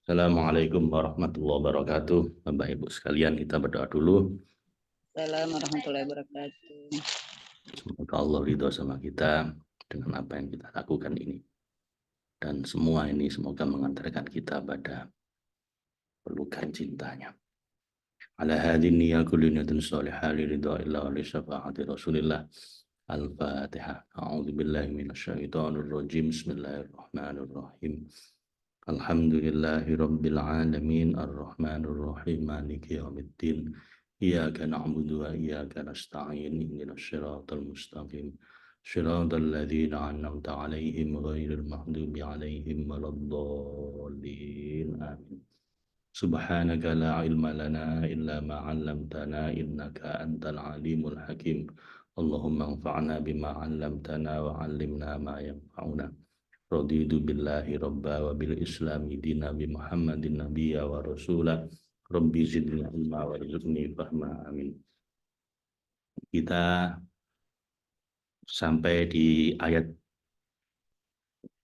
Assalamualaikum warahmatullahi wabarakatuh. Bapak Ibu sekalian, kita berdoa dulu. Assalamualaikum warahmatullahi wabarakatuh. Semoga Allah ridho sama kita dengan apa yang kita lakukan ini. Dan semua ini semoga mengantarkan kita pada pelukan cintanya. Ala hadin niyya kulli niyatin salihah li ridha illa wa li syafaati Rasulillah. Al-Fatihah. A'udzu billahi minasyaitonir rajim. Bismillahirrahmanirrahim. Alhamdulillahi rabbil alamin arrahmanir rahim maliki yaumiddin. Iyyaka na'budu wa iyyaka nasta'in ihdinas siratal mustaqim siratal ladzina an'amta 'alaihim ghairil maghdubi 'alaihim waladdallin amin. Subhanaka la ilma lana illa ma 'allamtana innaka antal alimul hakim. Allahumma anfa'na bima 'allamtana wa 'allimna ma yanfa'una. Raditu billahi rabba wa bil islami dina bi Muhammadin nabiyya wa rasula. Rabbi zidni ilma wa rizqni fahma. Amin. Kita sampai di ayat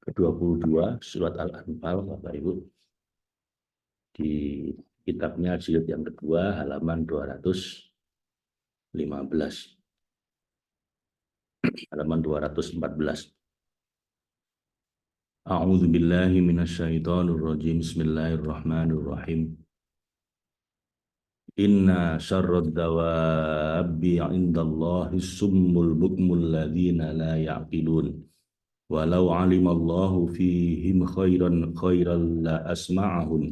ke-22 surat Al-Anfal, Bapak Ibu. Di kitabnya jilid yang kedua halaman 215. Halaman 214. A'udzu billahi minasyaitonir rajim. Bismillahirrahmanirrahim. Inna syarrad dawabbi 'indallahi summul bukmul ladzina la ya'qilun. Walau 'alimallahu fihim khairan la asma'ahum.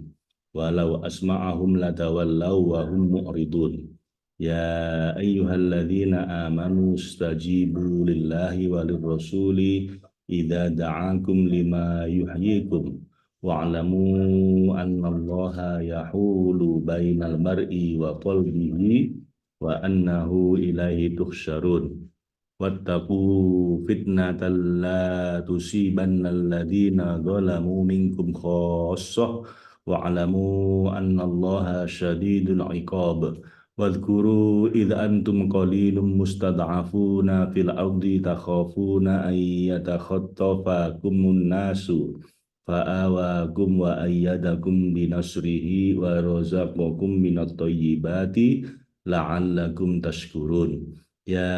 Walau asma'ahum latawallaw wa hum mu'ridun. Ya ayyuhalladzina amanu istajibu lillahi walir rasuli idza da'akum lima yuhyikum. Wa'lamu annallaha yahulu bainal mar'i wa qalbihi wa annahu ilaihi tuhsyarun. Wattaqu fitnatan la tusibanna alladhina zalamu minkum khassah wa'lamu annallaha syadidul iqab. Wadhkuru idh antum qalilum mustad'afuna fil ardi takhafuna an yatakhattafakumun nasu fa'awakum wa ayyadakum binasrihi wa razaqakum minat thayyibati la'allakum tashkurun. Ya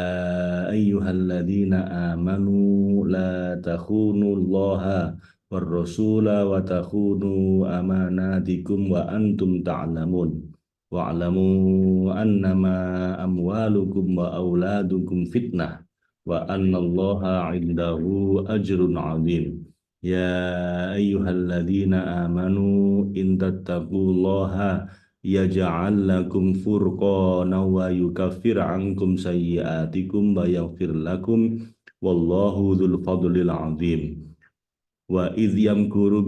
ayyuhalladzina amanu la takhunullaha war rasula wa takhunu amanatikum wa antum ta'lamun. Wa'lamu annama amwalukum wa auladukum fitnah wa annallaha 'indahu ajrun 'adzim. Ya ayyuhalladzina amanu in tattaqullaha yaj'al lakum furqana wa yukaffir 'ankum sayyi'atikum wa yaghfir lakum wallahu dzul fadlil 'adzim. Wa idh yamkuru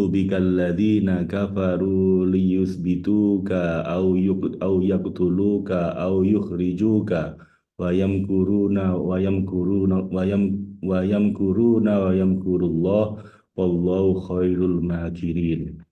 bikal ladzina kafaru liyuthbituka aw yaqtuluka aw yukhrijuka wa yamkuruna wa yamkurullah wallahu khairul makirin.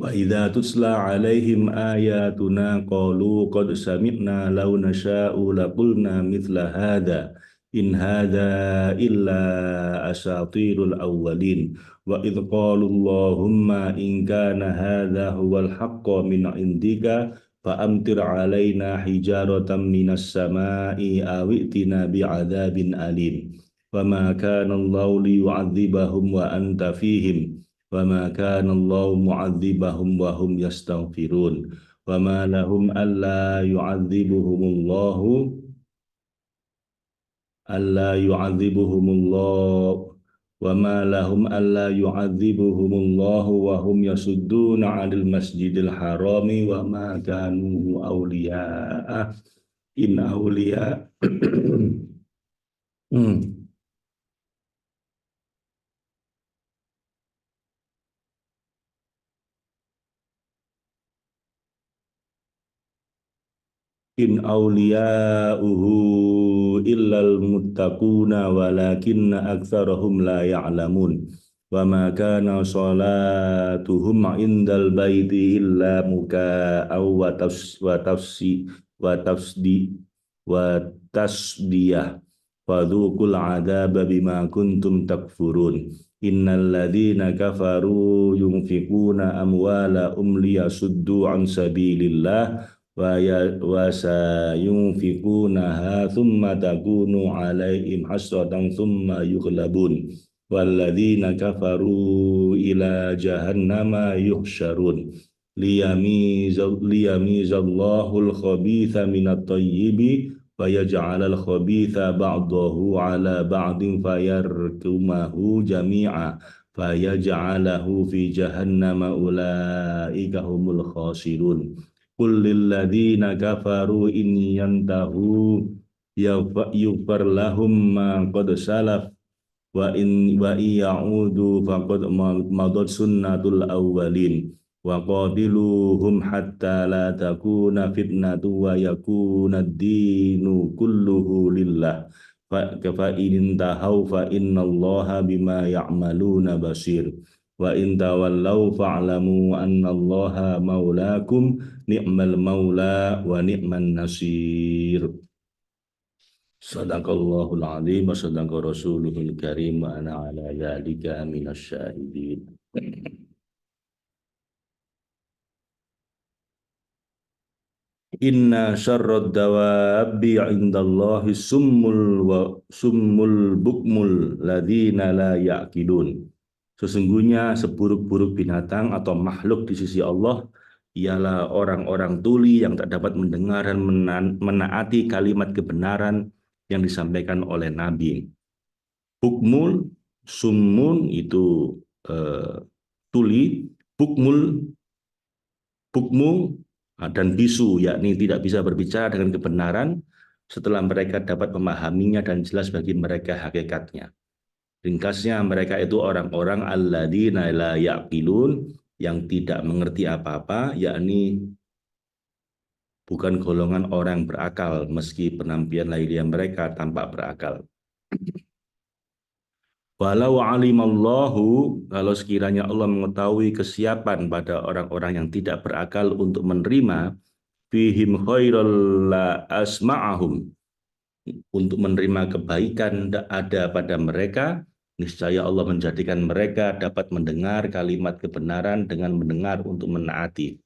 Wa idza tutla alaihim ayatuna qalu qad sami'na law nasha'u laqulna mithla hadza in hadza illa asatirul awwalin. Wa idh qalu Allahumma in kana hadza huwal haqqu min indika fa amtir alaina hijaratan minas sama'i aw i'tina bi'adzabin alim. Wa ma kana Allahu liyu'adzibahum wa anta fihim wa ma kana Allahu mu'adzibahum wa hum yastaghfirun. Wa ma lahum alla yu'adzibuhumullahu wa ma lahum alla yu'adzibuhumullahu wa hum yasudduna 'anil masjidil harami wa ma kanu awliya'a in awliya in awliya'uhu illal muttaquna walakinna aktsarahum la ya'lamun. Wa ma kana salatuhum indal baiti illa muka'aw wa tasdiyah fadzuqul adzaba bima kuntum takfurun. Innal ladzina kafaru yunfikuna amwalahum liyasuddu an sabilillah wa sayunfikunaha thumma takunu alaihim hasratan thumma yughlabun walladzina kafaru ila jahannama yuhsyarun liyamizallahu al-khabitha minat thayyibi wa yaj'alal khabitha ba'dahu ala ba'din fayarkumahu jami'a fayaj'alahu fi jahannama ulaika humul khasirun. Qul lil ladzina kafaru in yantahu yughfar lahum ma qad salaf wa ya'udu faqad madat sunnatul awwalin wa qatiluhum hatta la takuna fitnatu wa yakuna ad-dinu kulluhu lillah fa in tahaw fa innallaha bima ya'maluna basir wa in tawallaw fa'lamu annallaha maulakum ni'mal maula wa ni'man nasir. Sadaqallahul azim wa sadaqa rasuluhul karim wa ana ala dzalika minasyahidin. Inna syarrad dawabi indallahi summul bukmul ladzina la ya'qilun. Sesungguhnya seburuk-buruk binatang atau makhluk di sisi Allah ialah orang-orang tuli yang tak dapat mendengar dan menaati kalimat kebenaran yang disampaikan oleh Nabi. Bukmul, summun itu tuli, bukmu dan bisu, yakni tidak bisa berbicara dengan kebenaran setelah mereka dapat memahaminya dan jelas bagi mereka hakikatnya. Ringkasnya, mereka itu orang-orang alladzina la yaqilun, yang tidak mengerti apa-apa, yakni bukan golongan orang berakal meski penampilan lahiriah mereka tampak berakal. Walau alimallahu, kalau sekiranya Allah mengetahui kesiapan pada orang-orang yang tidak berakal untuk menerima, fihim khairal la asma'ahum, untuk menerima kebaikan ada pada mereka, niscaya Allah menjadikan mereka dapat mendengar kalimat kebenaran dengan mendengar untuk menaati.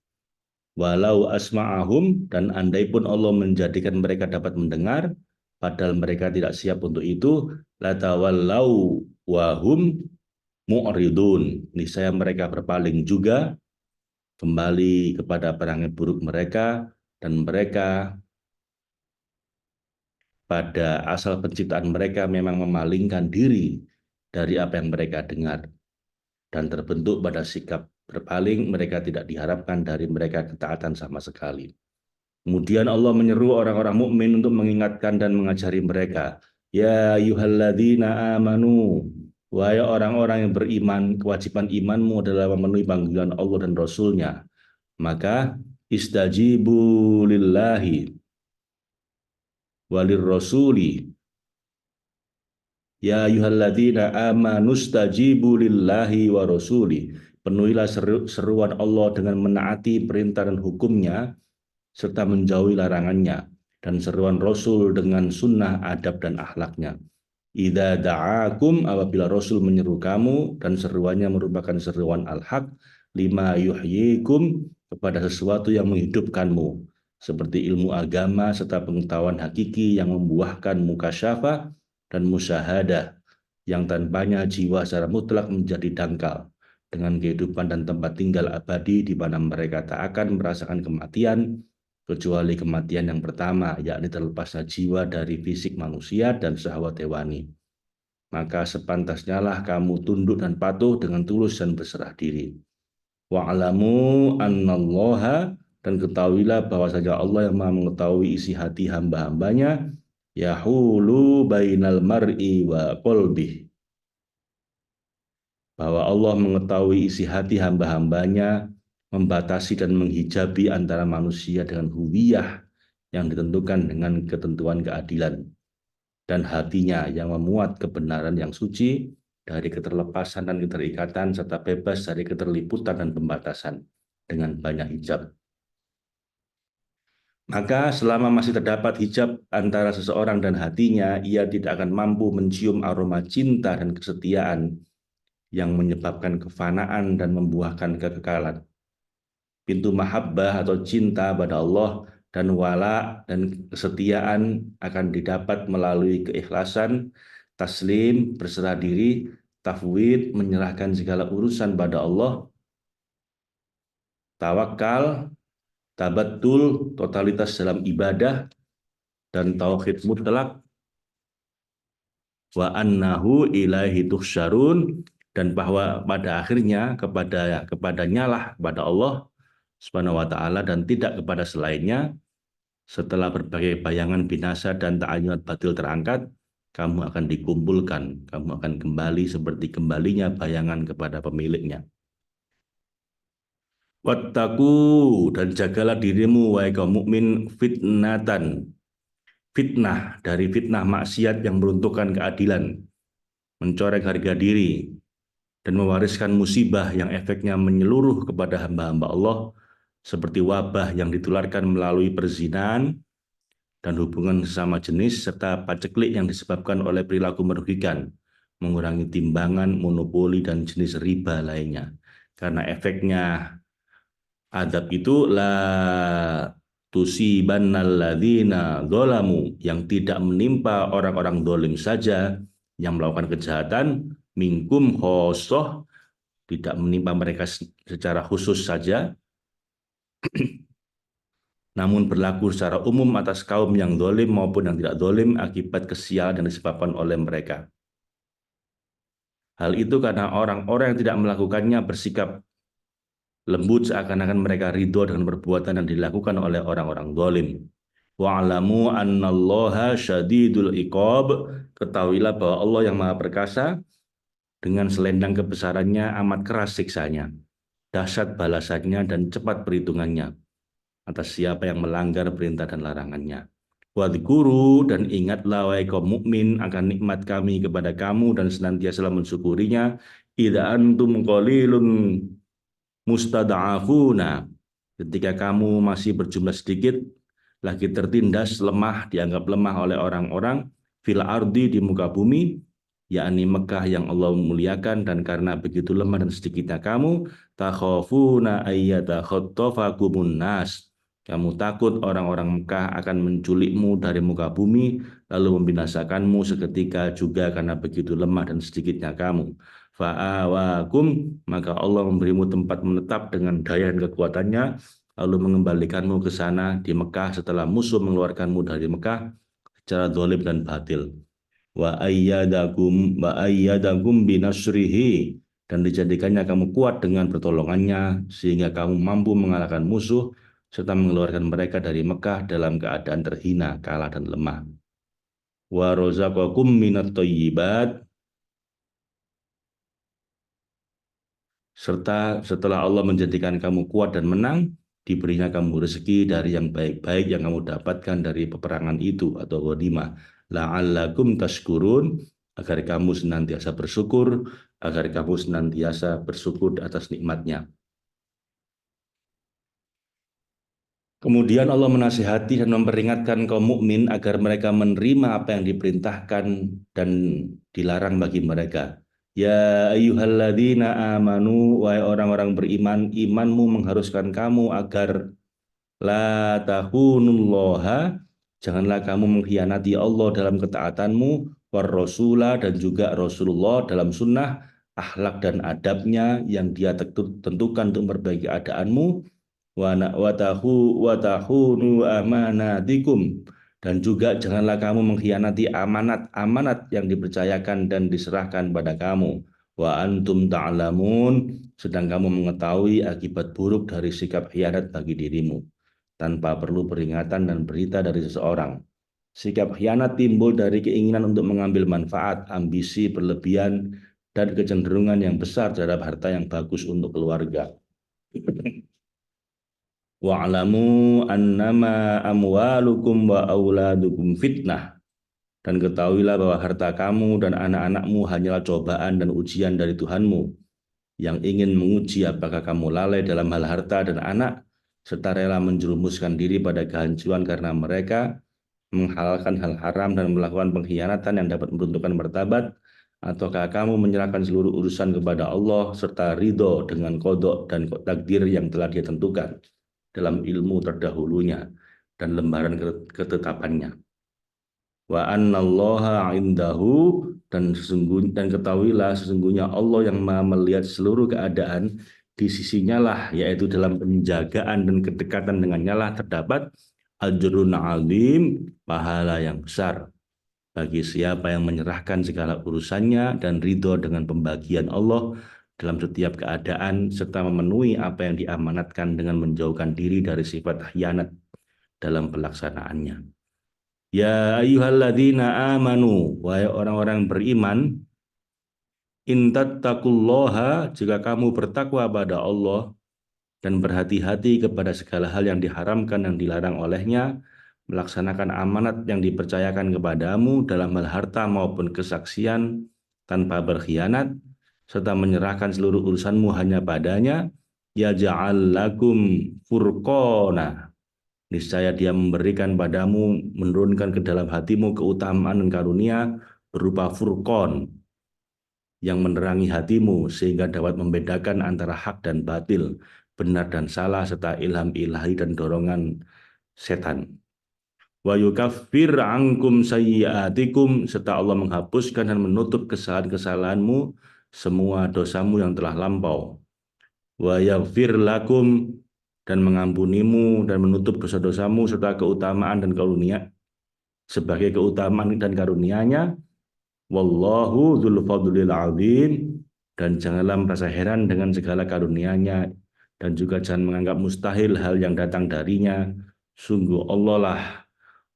Walau asma'ahum, dan andai pun Allah menjadikan mereka dapat mendengar, padahal mereka tidak siap untuk itu, latawallau wahum mu'ridun, niscaya mereka berpaling juga kembali kepada perangai buruk mereka, dan mereka pada asal penciptaan mereka memang memalingkan diri dari apa yang mereka dengar, dan terbentuk pada sikap berpaling. Mereka tidak diharapkan dari mereka ketaatan sama sekali. Kemudian Allah menyeru orang-orang mukmin untuk mengingatkan dan mengajari mereka, ya ayyuhalladzina amanu, wahai orang-orang yang beriman, kewajiban imanmu adalah memenuhi panggilan Allah dan Rasul-Nya. Maka istajibu lillahi walir rasuli, ya ayyuhalladzina amanu istajibu lillahi wa rasuli, penuhilah seruan Allah dengan menaati perintah dan hukumnya serta menjauhi larangannya, dan seruan Rasul dengan sunnah, adab, dan akhlaknya. Idza da'akum, apabila Rasul menyeru kamu, dan seruannya merupakan seruan al-haq, lima yuhyikum, kepada sesuatu yang menghidupkanmu, seperti ilmu agama serta pengetahuan hakiki yang membuahkan mukasyafah dan musyahadah, yang tanpanya jiwa secara mutlak menjadi dangkal, dengan kehidupan dan tempat tinggal abadi di mana mereka tak akan merasakan kematian, kecuali kematian yang pertama, yakni terlepasnya jiwa dari fisik manusia dan syahwat hewani. Maka sepantasnya lah kamu tunduk dan patuh dengan tulus dan berserah diri. Wa'alamu annallaha, dan ketahuilah bahwasanya Allah yang maha mengetahui isi hati hamba-hambanya, yahulu bainal mar'i wa qalbih, bahwa Allah mengetahui isi hati hamba-hambanya, membatasi dan menghijabi antara manusia dengan huwiyah yang ditentukan dengan ketentuan keadilan, dan hatinya yang memuat kebenaran yang suci dari keterlepasan dan keterikatan, serta bebas dari keterliputan dan pembatasan dengan banyak hijab. Maka selama masih terdapat hijab antara seseorang dan hatinya, ia tidak akan mampu mencium aroma cinta dan kesetiaan yang menyebabkan kefanaan dan membuahkan kekekalan. Pintu mahabbah atau cinta pada Allah dan wala dan kesetiaan akan didapat melalui keikhlasan, taslim, berserah diri, tafwid, menyerahkan segala urusan pada Allah, tawakal, tabattul, totalitas dalam ibadah, dan tauhid mutlak, wa annahu ilaihi tuhsyarun, dan bahwa pada akhirnya kepadanya lah, kepada Allah Subhanahu wa taala dan tidak kepada selainnya. Setelah berbagai bayangan binasa dan ta'ayunat batil terangkat, kamu akan dikumpulkan, kamu akan kembali seperti kembalinya bayangan kepada pemiliknya. Wattaku, dan jagalah dirimu wahai kaum mukmin fitnatan, fitnah dari fitnah maksiat yang meruntuhkan keadilan, mencoreng harga diri, dan mewariskan musibah yang efeknya menyeluruh kepada hamba-hamba Allah, seperti wabah yang ditularkan melalui perzinahan dan hubungan sesama jenis, serta paceklik yang disebabkan oleh perilaku merugikan, mengurangi timbangan, monopoli, dan jenis riba lainnya. Karena efeknya adab itu la tusibannalladzina dzalamu, yang tidak menimpa orang-orang dolim saja yang melakukan kejahatan, minkum khosoh, tidak menimpa mereka secara khusus saja, namun berlaku secara umum atas kaum yang dolim maupun yang tidak dolim akibat kesialan yang disebabkan oleh mereka. Hal itu karena orang-orang yang tidak melakukannya bersikap lembut seakan-akan mereka ridho dengan perbuatan yang dilakukan oleh orang-orang dolim. Wa'alamu annallaha syadidul iqab, ketahuilah bahwa Allah yang maha perkasa, dengan selendang kebesarannya amat keras siksanya, dahsyat balasannya dan cepat perhitungannya atas siapa yang melanggar perintah dan larangannya. Wadhkuru, dan ingatlah wahai kaum mukmin akan nikmat kami kepada kamu dan senantiasa mensyukurinya. Idza antum qalilun mustada'afuna, ketika kamu masih berjumlah sedikit, lagi tertindas, lemah, dianggap lemah oleh orang-orang, fil ardi, di muka bumi, yakni Mekah yang Allah muliakan, dan karena begitu lemah dan sedikitnya kamu, takhafuna ayyatakhatafakumun nas, kamu takut orang-orang Mekah akan menculikmu dari muka bumi, lalu membinasakanmu seketika juga karena begitu lemah dan sedikitnya kamu. Fa'awakum, maka Allah memberimu tempat menetap dengan daya dan kekuatannya, lalu mengembalikanmu ke sana di Mekah setelah musuh mengeluarkanmu dari Mekah secara zalim dan batil. Wa ayyadakum binasrihi, dan dijadikannya kamu kuat dengan pertolongannya sehingga kamu mampu mengalahkan musuh serta mengeluarkan mereka dari Mekah dalam keadaan terhina, kalah dan lemah. Wa razaqakum minat thayyibat, serta setelah Allah menjadikan kamu kuat dan menang, diberinya kamu rezeki dari yang baik-baik yang kamu dapatkan dari peperangan itu atau ghanimah. La'allakum tashkurun, agar kamu senantiasa bersyukur, agar kamu senantiasa bersyukur atas nikmatnya. Kemudian Allah menasihati dan memperingatkan kaum mukmin agar mereka menerima apa yang diperintahkan dan dilarang bagi mereka. Ya ayyuhalladzina amanu, wahai orang-orang beriman, imanmu mengharuskan kamu agar la tahunullaha, janganlah kamu mengkhianati Allah dalam ketaatanmu, war rasula, dan juga Rasulullah dalam sunnah, akhlak dan adabnya yang dia tentukan untuk memperbaiki keadaanmu, watahunu amanatikum, dan juga janganlah kamu mengkhianati amanat-amanat yang dipercayakan dan diserahkan pada kamu. Wa antum ta'lamun, sedang kamu mengetahui akibat buruk dari sikap khianat bagi dirimu tanpa perlu peringatan dan berita dari seseorang. Sikap khianat timbul dari keinginan untuk mengambil manfaat, ambisi berlebihan, dan kecenderungan yang besar terhadap harta yang bagus untuk keluarga. Wa'lamu annama amwalukum wa auladukum fitnah, dan ketahuilah bahwa harta kamu dan anak-anakmu hanyalah cobaan dan ujian dari Tuhanmu yang ingin menguji apakah kamu lalai dalam hal harta dan anak serta rela menjerumuskan diri pada kehancuran karena mereka menghalalkan hal haram dan melakukan pengkhianatan yang dapat meruntuhkan martabat, ataukah kamu menyerahkan seluruh urusan kepada Allah serta ridho dengan kodok dan takdir yang telah Dia tentukan dalam ilmu terdahulunya dan lembaran ketetapannya. Wa annallaha indahu, dan ketahuilah sesungguhnya Allah yang Maha melihat seluruh keadaan, di sisinya lah, yaitu dalam penjagaan dan kedekatan dengannya lah terdapat ajrun alim, pahala yang besar bagi siapa yang menyerahkan segala urusannya dan ridho dengan pembagian Allah dalam setiap keadaan, serta memenuhi apa yang diamanatkan dengan menjauhkan diri dari sifat khianat dalam pelaksanaannya. Ya ayyuhalladzina amanu, wahai orang-orang beriman, in tattaqullaha, jika kamu bertakwa pada Allah dan berhati-hati kepada segala hal yang diharamkan dan dilarang olehnya, melaksanakan amanat yang dipercayakan kepadamu dalam hal harta maupun kesaksian tanpa berkhianat, serta menyerahkan seluruh urusanmu hanya padanya, yaj'al lakum furqana, niscaya Dia memberikan padamu, menurunkan ke dalam hatimu keutamaan dan karunia berupa furqon yang menerangi hatimu sehingga dapat membedakan antara hak dan batil, benar dan salah, serta ilham ilahi dan dorongan setan. Wa yukaffir ankum sayyiatikum, serta Allah menghapuskan dan menutup kesalahan-kesalahanmu, semua dosamu yang telah lampau. Wa yaghfir lakum, dan mengampunimu dan menutup dosa-dosamu serta keutamaan dan karunia sebagai keutamaan dan karunia-Nya. Wallahu dzul fadlil azim, dan janganlah merasa heran dengan segala karunia-Nya, dan juga jangan menganggap mustahil hal yang datang darinya. Sungguh Allah lah,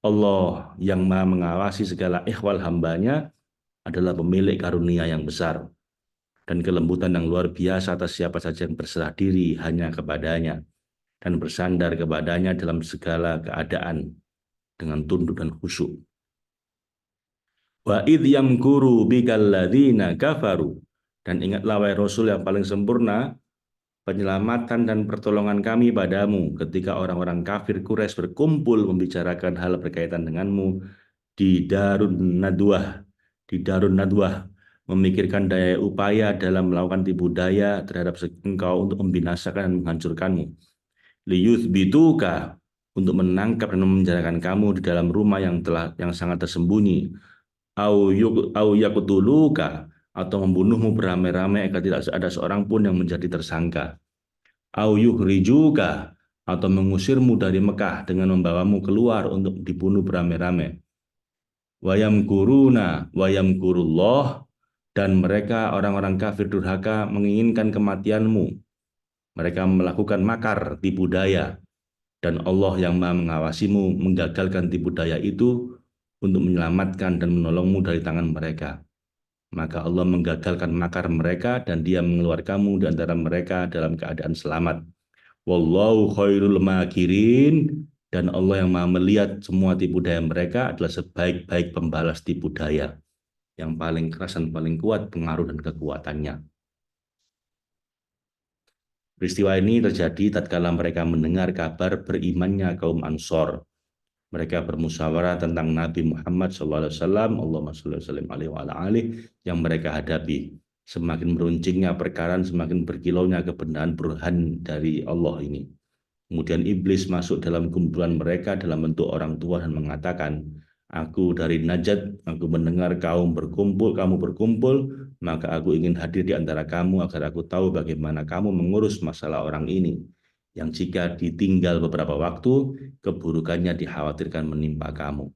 Allah yang Maha mengawasi segala ihwal hambanya, adalah pemilik karunia yang besar dan kelembutan yang luar biasa atas siapa saja yang berserah diri hanya kepadanya dan bersandar kepadanya dalam segala keadaan dengan tunduk dan khusyuk. Wa idh yamkuru bikal ladzina kafaru, dan ingatlah wahai Rasul yang paling sempurna penyelamatan dan pertolongan kami padamu ketika orang-orang kafir Quraisy berkumpul membicarakan hal berkaitan denganmu di Darun Nadwah, memikirkan daya upaya dalam melakukan tipu daya terhadap engkau untuk membinasakan dan menghancurkanmu. Liyuthbituka, untuk menangkap dan memenjarakan kamu di dalam rumah yang sangat tersembunyi. Au yaqtuluka, atau membunuhmu beramai-ramai agar tidak ada seorang pun yang menjadi tersangka. Au yukhrijuka, atau mengusirmu dari Mekah dengan membawamu keluar untuk dibunuh beramai-ramai. Wayamkuruna wayamkurullah, dan mereka orang-orang kafir durhaka menginginkan kematianmu. Mereka melakukan makar, tipu daya, dan Allah yang Maha mengawasimu menggagalkan tipu daya itu untuk menyelamatkan dan menolongmu dari tangan mereka. Maka Allah menggagalkan makar mereka dan Dia mengeluarkanmu di antara mereka dalam keadaan selamat. Wallahu khairul makirin, dan Allah yang Maha melihat semua tipu daya mereka adalah sebaik-baik pembalas tipu daya, yang paling keras dan paling kuat pengaruh dan kekuatannya. Peristiwa ini terjadi tatkala mereka mendengar kabar berimannya kaum Ansor. Mereka bermusyawarah tentang Nabi Muhammad SAW, Allahumma sholli alaihi wa alihi, yang mereka hadapi. Semakin meruncingnya perkara, semakin berkilaunya kebenaran burhan dari Allah ini. Kemudian iblis masuk dalam kumpulan mereka dalam bentuk orang tua dan mengatakan, aku dari Najd, aku mendengar kamu berkumpul, maka aku ingin hadir di antara kamu agar aku tahu bagaimana kamu mengurus masalah orang ini, yang jika ditinggal beberapa waktu, keburukannya dikhawatirkan menimpa kamu.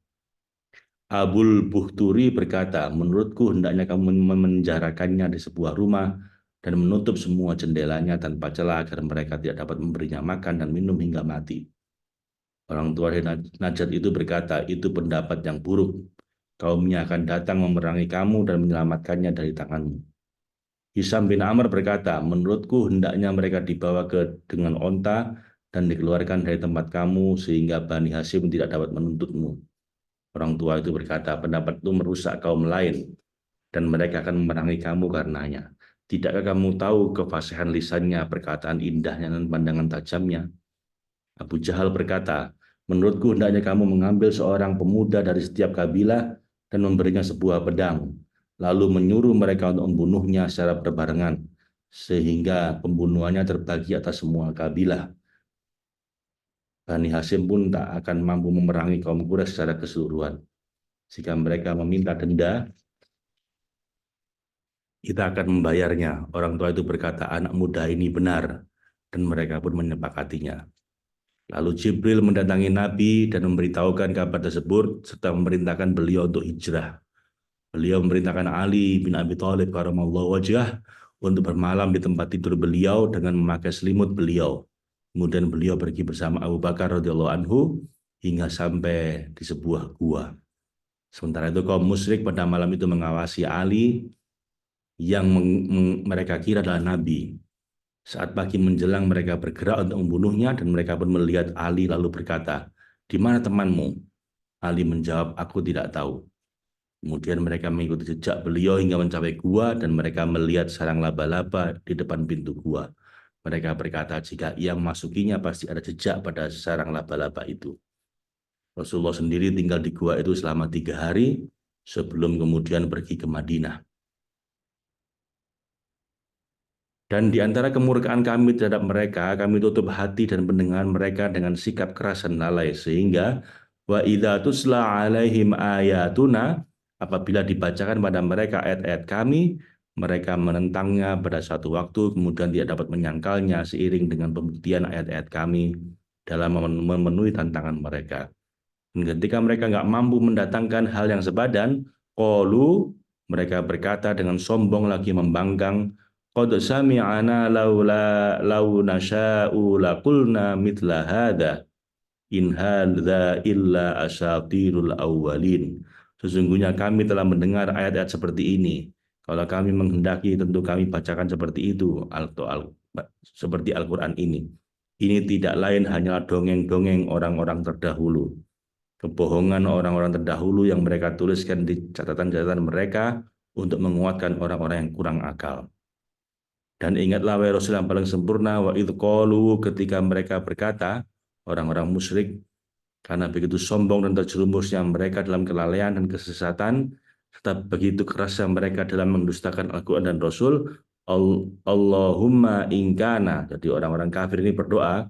Abul Buhturi berkata, menurutku hendaknya kamu memenjarakannya di sebuah rumah dan menutup semua jendelanya tanpa celah agar mereka tidak dapat memberinya makan dan minum hingga mati. Orang tua dari Najd itu berkata, itu pendapat yang buruk. Kaumnya akan datang memerangi kamu dan menyelamatkannya dari tanganmu. Hisam bin Amr berkata, menurutku hendaknya mereka dibawa dengan onta dan dikeluarkan dari tempat kamu sehingga Bani Hashim tidak dapat menuntutmu. Orang tua itu berkata, pendapat itu merusak kaum lain dan mereka akan memerangi kamu karenanya. Tidakkah kamu tahu kefasihan lisannya, perkataan indahnya dan pandangan tajamnya? Abu Jahal berkata, menurutku hendaknya kamu mengambil seorang pemuda dari setiap kabilah dan memberinya sebuah pedang, lalu menyuruh mereka untuk membunuhnya secara berbarengan, sehingga pembunuhannya terbagi atas semua kabilah. Bani Hasyim pun tak akan mampu memerangi kaum Quraisy secara keseluruhan. Jika mereka meminta denda, kita akan membayarnya. Orang tua itu berkata, anak muda ini benar, dan mereka pun menyepakatinya. Lalu Jibril mendatangi Nabi dan memberitahukan kabar tersebut serta memerintahkan beliau untuk hijrah. Beliau memerintahkan Ali bin Abi Thalib karamallahu wajhah untuk bermalam di tempat tidur beliau dengan memakai selimut beliau. Kemudian beliau pergi bersama Abu Bakar radhiyallahu anhu hingga sampai di sebuah gua. Sementara itu kaum musyrik pada malam itu mengawasi Ali yang mereka kira adalah Nabi. Saat pagi menjelang mereka bergerak untuk membunuhnya dan mereka pun melihat Ali lalu berkata, "Di mana temanmu?" Ali menjawab, "Aku tidak tahu." Kemudian mereka mengikuti jejak beliau hingga mencapai gua dan mereka melihat sarang laba-laba di depan pintu gua. Mereka berkata, jika ia memasukinya pasti ada jejak pada sarang laba-laba itu. Rasulullah sendiri tinggal di gua itu selama 3 hari sebelum kemudian pergi ke Madinah. Dan di antara kemurkaan kami terhadap mereka, kami tutup hati dan pendengaran mereka dengan sikap keras dan lalai. Sehingga, wa idza tusla alaihim ayatuna, apabila dibacakan pada mereka ayat-ayat kami, mereka menentangnya pada satu waktu, kemudian tidak dapat menyangkalnya seiring dengan pembuktian ayat-ayat kami dalam memenuhi tantangan mereka. Dan ketika mereka nggak mampu mendatangkan hal yang sepadan, qalu, mereka berkata dengan sombong lagi membangkang, qad sami'ana law nasha'u laqulna mithla hadza in hadza illa asatirul awwalin. Sesungguhnya kami telah mendengar ayat-ayat seperti ini. Kalau kami menghendaki tentu kami bacakan seperti itu seperti Al-Qur'an ini. Ini tidak lain hanyalah dongeng-dongeng orang-orang terdahulu. Kebohongan orang-orang terdahulu yang mereka tuliskan di catatan-catatan mereka untuk menguatkan orang-orang yang kurang akal. Dan ingatlah wahai Rasul yang paling sempurna, wa idh qalu, ketika mereka berkata, orang-orang musyrik, karena begitu sombong dan terjerumusnya mereka dalam kelalaian dan kesesatan, serta begitu kerasnya mereka dalam mendustakan Al-Quran dan Rasul, Allahumma ingkana, jadi orang-orang kafir ini berdoa,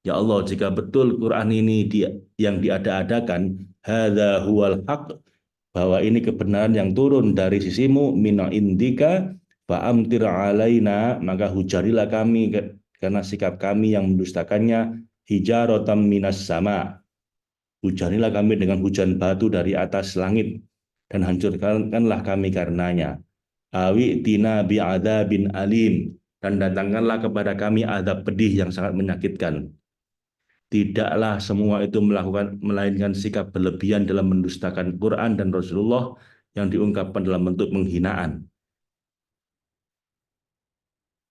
ya Allah, jika betul Quran ini yang diada-adakan, hadza huwal haq, bahwa ini kebenaran yang turun dari sisimu, mina indika, fa'amtir alaina, maka hujarilah kami karena sikap kami yang mendustakannya, hijarotam minas sama. Hujanilah kami dengan hujan batu dari atas langit dan hancurkanlah kami karenanya. Awi tina bi'adzabin alim, dan datangkanlah kepada kami azab pedih yang sangat menyakitkan. Tidaklah semua itu melainkan sikap berlebihan dalam mendustakan Quran dan Rasulullah yang diungkapkan dalam bentuk penghinaan.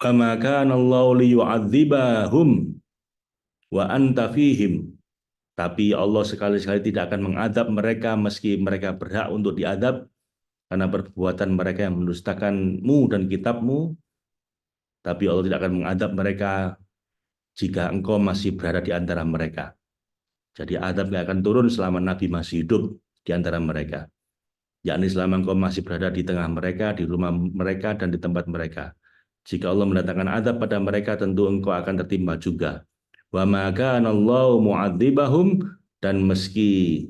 Kama kana Allahu liyu'adzibahum wa anta fihim. Tapi Allah sekali-sekali tidak akan mengadab mereka meski mereka berhak untuk diadab karena perbuatan mereka yang mendustakanmu dan kitabmu. Tapi Allah tidak akan mengadab mereka jika engkau masih berada di antara mereka. Jadi adab tidak akan turun selama Nabi masih hidup di antara mereka. Yakni selama engkau masih berada di tengah mereka, di rumah mereka, dan di tempat mereka. Jika Allah mendatangkan adab pada mereka, tentu engkau akan tertimpa juga. Wa ma kana Allahu mu'adzibahum, dan meski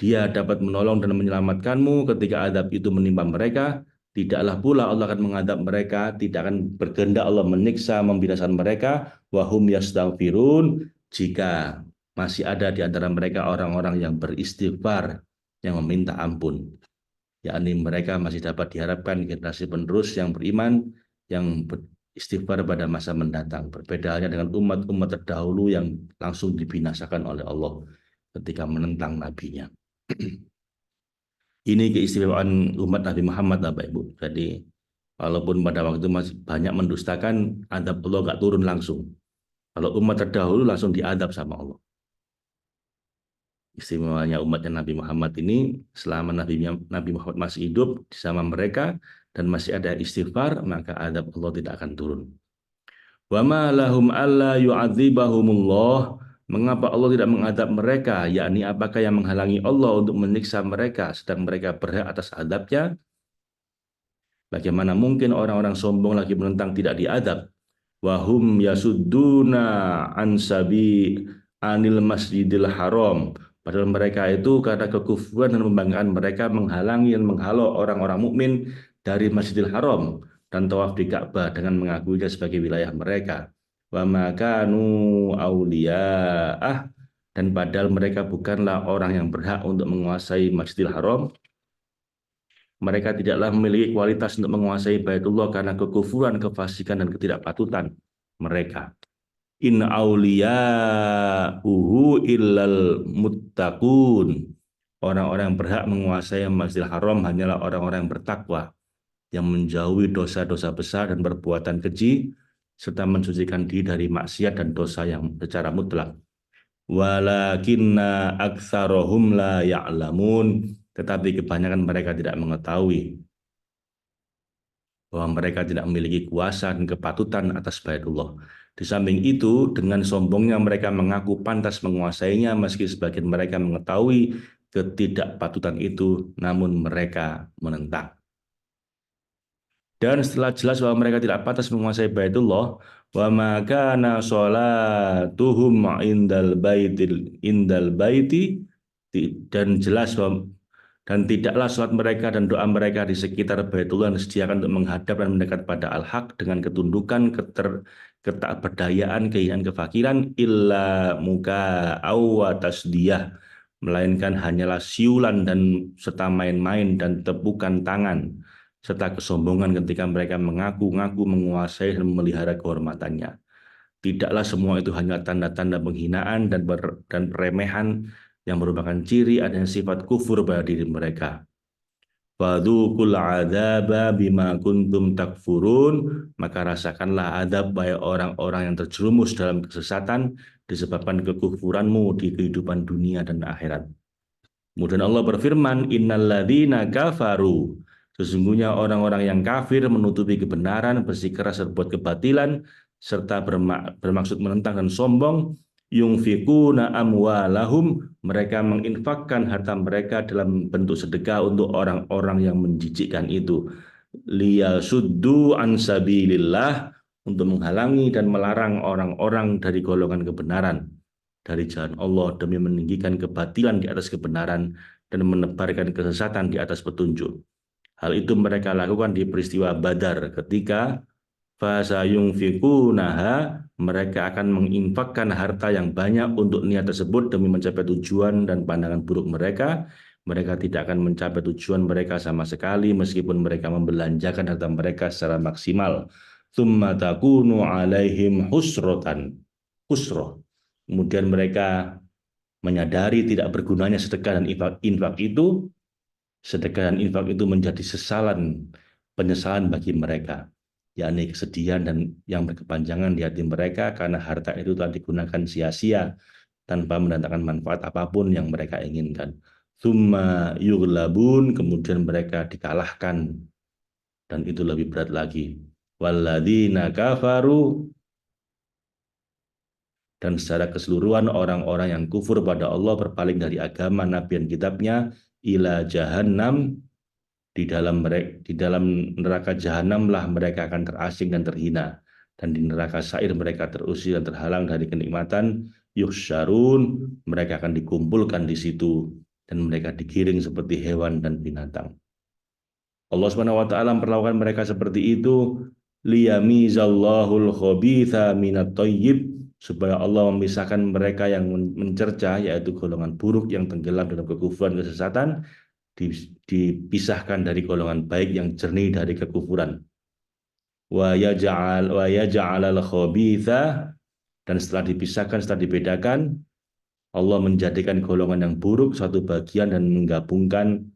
Dia dapat menolong dan menyelamatkanmu ketika adab itu menimpa mereka, tidaklah pula Allah akan mengadab mereka, tidak akan berkehendak Allah menyiksa, membinasakan mereka, wahum yastaghfirun, jika masih ada di antara mereka orang-orang yang beristighfar, yang meminta ampun. Yakni mereka masih dapat diharapkan generasi penerus yang beriman, yang beristighfar pada masa mendatang. Berbeda halnya dengan umat-umat terdahulu yang langsung dibinasakan oleh Allah ketika menentang nabinya. Ini keistimewaan umat Nabi Muhammad, Bapak Ibu. Jadi, walaupun pada waktu itu masih banyak mendustakan, adab Allah nggak turun langsung. Kalau umat terdahulu langsung diadab sama Allah. Istimewanya umatnya Nabi Muhammad ini, selama Nabi Muhammad masih hidup sama mereka dan masih ada istighfar, maka adab Allah tidak akan turun. Wa ma lahum alla yu'adzibahumullah, Mengapa Allah tidak mengadab mereka? Yakni apakah yang menghalangi Allah untuk menyiksa mereka sedang mereka berhak atas adabnya? Bagaimana mungkin orang-orang sombong lagi menentang tidak diadab? Wahum yasudduna ansabi anil masjidil haram. Padahal mereka itu karena kekufuran dan pembanggaan mereka menghalangi dan menghalau orang-orang mukmin dari Masjidil Haram dan tawaf di Ka'bah dengan mengakuinya sebagai wilayah mereka. Wa makanu auliya'ah, dan padahal mereka bukanlah orang yang berhak untuk menguasai Masjidil Haram. Mereka tidaklah memiliki kualitas untuk menguasai Baitullah karena kekufuran, kefasikan, dan ketidakpatutan mereka. In auliya'uhu illal muttaqun. Orang-orang yang berhak menguasai Masjidil Haram hanyalah orang-orang yang bertakwa, yang menjauhi dosa-dosa besar dan perbuatan keji, serta mensucikan diri dari maksiat dan dosa yang secara mutlak. Walakinna aktsarohum la ya'lamun, tetapi kebanyakan mereka tidak mengetahui bahwa mereka tidak memiliki kuasa dan kepatutan atas Baitullah. Di samping itu, dengan sombongnya mereka mengaku pantas menguasainya meski sebagian mereka mengetahui ketidakpatutan itu, namun mereka menentang. Dan setelah jelas bahwa mereka tidak pantas menguasai Baitullah, wa ma kana sholatuhum indal baiti, dan jelas bahwa dan tidaklah sholat mereka dan doa mereka di sekitar Baitullah yang disediakan untuk menghadap dan mendekat pada al-haq dengan ketundukan, ketakberdayaan, kehinaan, kefakiran, illa muka awa tasdiyah, melainkan hanyalah siulan dan serta main-main dan tepukan tangan serta kesombongan ketika mereka mengaku-ngaku menguasai dan memelihara kehormatannya. Tidaklah semua itu hanya tanda-tanda penghinaan dan peremehan yang merupakan ciri adanya sifat kufur pada diri mereka. Fadzuqul adzaba bima kuntum takfurun, maka rasakanlah adab bagi orang-orang yang terjerumus dalam kesesatan disebabkan kekufuranmu di kehidupan dunia dan akhirat. Kemudian Allah berfirman, innalladzina kafaru, sesungguhnya orang-orang yang kafir menutupi kebenaran, bersikeras berbuat kebatilan, serta bermaksud menentang dan sombong, yungfikuna amwalahum, mereka menginfakkan harta mereka dalam bentuk sedekah untuk orang-orang yang menjijikkan itu, liyasuddu an sabilillah, untuk menghalangi dan melarang orang-orang dari golongan kebenaran, dari jalan Allah, demi meninggikan kebatilan di atas kebenaran dan menebarkan kesesatan di atas petunjuk. Hal itu mereka lakukan di peristiwa Badar ketika fasayunfikunaha, mereka akan menginfakkan harta yang banyak untuk niat tersebut demi mencapai tujuan dan pandangan buruk mereka. Mereka tidak akan mencapai tujuan mereka sama sekali meskipun mereka membelanjakan harta mereka secara maksimal. Tsumma takunu alaihim husrotan. Husroh. Kemudian mereka menyadari tidak bergunanya sedekah dan infak itu, sedekah dan infak itu menjadi penyesalan bagi mereka, yakni kesedihan dan yang berkepanjangan di hati mereka karena harta itu telah digunakan sia-sia tanpa mendatangkan manfaat apapun yang mereka inginkan. Tsumma yughlabun, kemudian mereka dikalahkan, dan itu lebih berat lagi. Walladzina kafaru, dan secara keseluruhan orang-orang yang kufur pada Allah berpaling dari agama Nabi dan kitabnya, ila jahannam, di dalam neraka jahanamlah mereka akan terasing dan terhina, dan di neraka sa'ir mereka terusir dan terhalang dari kenikmatan. Yuhsyarun, mereka akan dikumpulkan di situ dan mereka digiring seperti hewan dan binatang. Allah Subhanahu wa taala memperlakukan mereka seperti itu, liyamizallahul khabitha minat thayyib, supaya Allah memisahkan mereka yang mencerca, yaitu golongan buruk yang tenggelam dalam kekufuran kesesatan, dipisahkan dari golongan baik yang jernih dari kekufuran. Wa yaj'alal khabitha, dan setelah dipisahkan, setelah dibedakan, Allah menjadikan golongan yang buruk satu bagian dan menggabungkan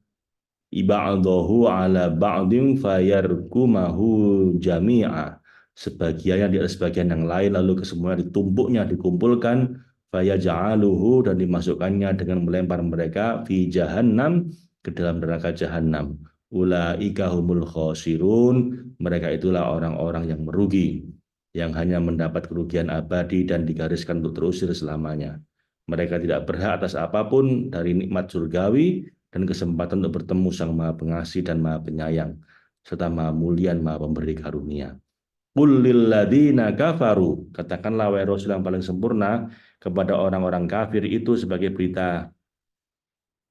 iba'adahu ala ba'din fayarkumahu jami'a, sebagiannya di atas sebagian yang lain, lalu kesemuanya dikumpulkan, fayaj'aluhu, dan dimasukkannya dengan melempar mereka fi jahannam, ke dalam neraka jahannam. Ulaika humul khosirun, mereka itulah orang-orang yang merugi. yang hanya mendapat kerugian abadi dan digariskan untuk terusir selamanya. Mereka tidak berhak atas apapun dari nikmat surgawi dan kesempatan untuk bertemu Sang Maha Pengasih dan Maha Penyayang, serta Maha Mulia dan Maha Pemberi karunia. Qul lilladzina kafaru, katakanlah wahai Rasul yang paling sempurna kepada orang-orang kafir itu sebagai berita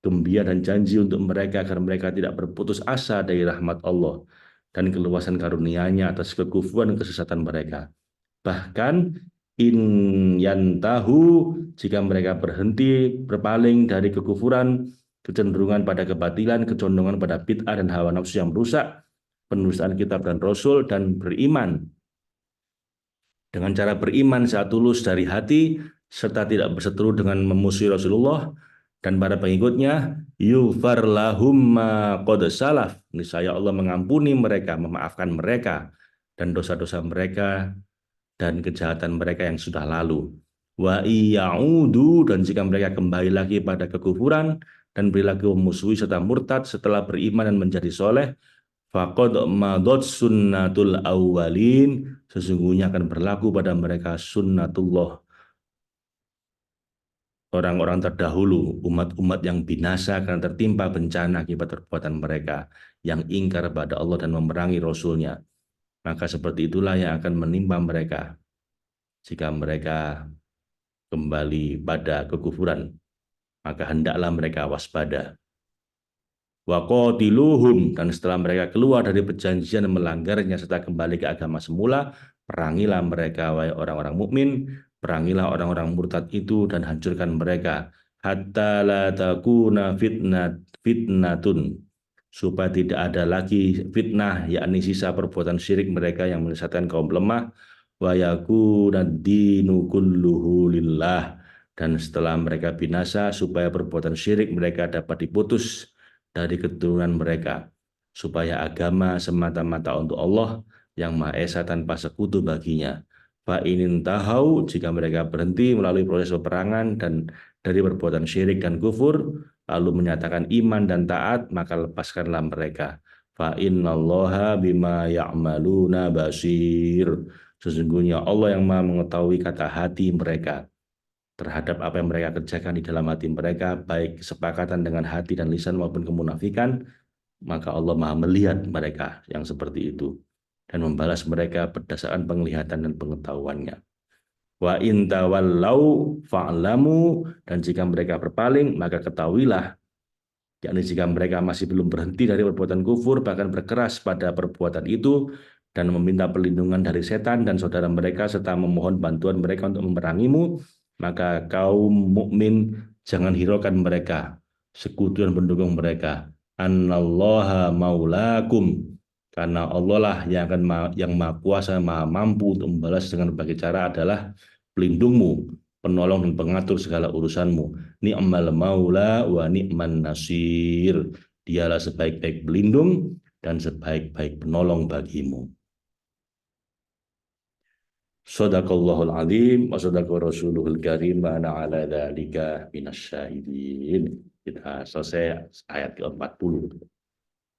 gembira dan janji untuk mereka agar mereka tidak berputus asa dari rahmat Allah dan keluasan karunia-Nya atas kekufuran dan kesesatan mereka. Bahkan in yantahu, jika mereka berhenti berpaling dari kekufuran, kecenderungan pada kebatilan, kecondongan pada bid'ah dan hawa nafsu yang merusak, penulisan kitab dan rasul, dan beriman dengan cara beriman saat tulus dari hati serta tidak berseteru dengan memusuhi Rasulullah dan para pengikutnya, yufar lahum ma qad salaf, niscaya Allah mengampuni mereka, memaafkan mereka dan dosa-dosa mereka dan kejahatan mereka yang sudah lalu. Wa iyaudu, dan jika mereka kembali lagi pada kekufuran dan perilaku memusuhi serta murtad setelah beriman dan menjadi soleh, faqad madot sunnatul awwalin, sesungguhnya akan berlaku pada mereka sunnatullah orang-orang terdahulu, umat-umat yang binasa karena tertimpa bencana akibat perbuatan mereka yang ingkar pada Allah dan memerangi Rasul-Nya. Maka seperti itulah yang akan menimpa mereka jika mereka kembali pada kekufuran. Maka hendaklah mereka waspada. Wa qatiluhum, dan setelah mereka keluar dari perjanjian dan melanggarnya serta kembali ke agama semula, perangilah mereka wahai orang-orang mukmin, perangilah orang-orang murtad itu dan hancurkan mereka hatta la takuna fitnatun, supaya tidak ada lagi fitnah, yakni sisa perbuatan syirik mereka yang menyesatkan kaum lemah, wa yakuna dinu kulluhu lillah, dan setelah mereka binasa supaya perbuatan syirik mereka dapat diputus dari keturunan mereka, supaya agama semata-mata untuk Allah yang Maha Esa tanpa sekutu baginya. Fa inin tahau, jika mereka berhenti melalui proses peperangan dan dari perbuatan syirik dan kufur, lalu menyatakan iman dan taat, maka lepaskanlah mereka. Fa innallaha bima ya'maluna basir. Sesungguhnya Allah yang Maha mengetahui kata hati mereka terhadap apa yang mereka kerjakan di dalam hati mereka, baik kesepakatan dengan hati dan lisan maupun kemunafikan, maka Allah Maha melihat mereka yang seperti itu dan membalas mereka berdasarkan penglihatan dan pengetahuannya. Wa in tawallau fa'lamu, dan jika mereka berpaling, maka ketahuilah, yakni jika mereka masih belum berhenti dari perbuatan kufur, bahkan berkeras pada perbuatan itu, dan meminta perlindungan dari setan dan saudara mereka, serta memohon bantuan mereka untuk memerangimu, maka kaum mukmin jangan hiraukan mereka, sekutu dan pendukung mereka. Annallaha maulakum, karena Allah lah yang akan yang maha kuasa, maha mampu untuk membalas dengan berbagai cara adalah pelindungmu, penolong dan pengatur segala urusanmu. Ni'mal maula wa ni'man nasir. Dialah sebaik-baik pelindung dan sebaik-baik penolong bagimu. Sadaqallahul azim wa sadaqa rasuluhul karim wa ana ala dzalika minasyahidin. Kita selesai ayat ke-40.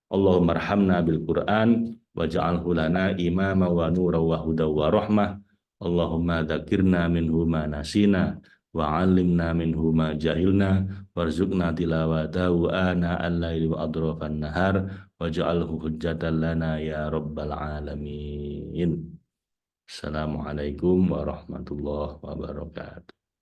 Allahumma arhamna bil Qur'an waj'alhu lana imama wa nura wa huda wa rahmah. Allahumma dzakirna minhu ma nasina wa 'allimna minhu ma jahilna warzuqna tilawatahu ana al-laili wa adrafan nahar waj'alhu hujjatan lana ya rabbal alamin. Assalamualaikum warahmatullahi wabarakatuh.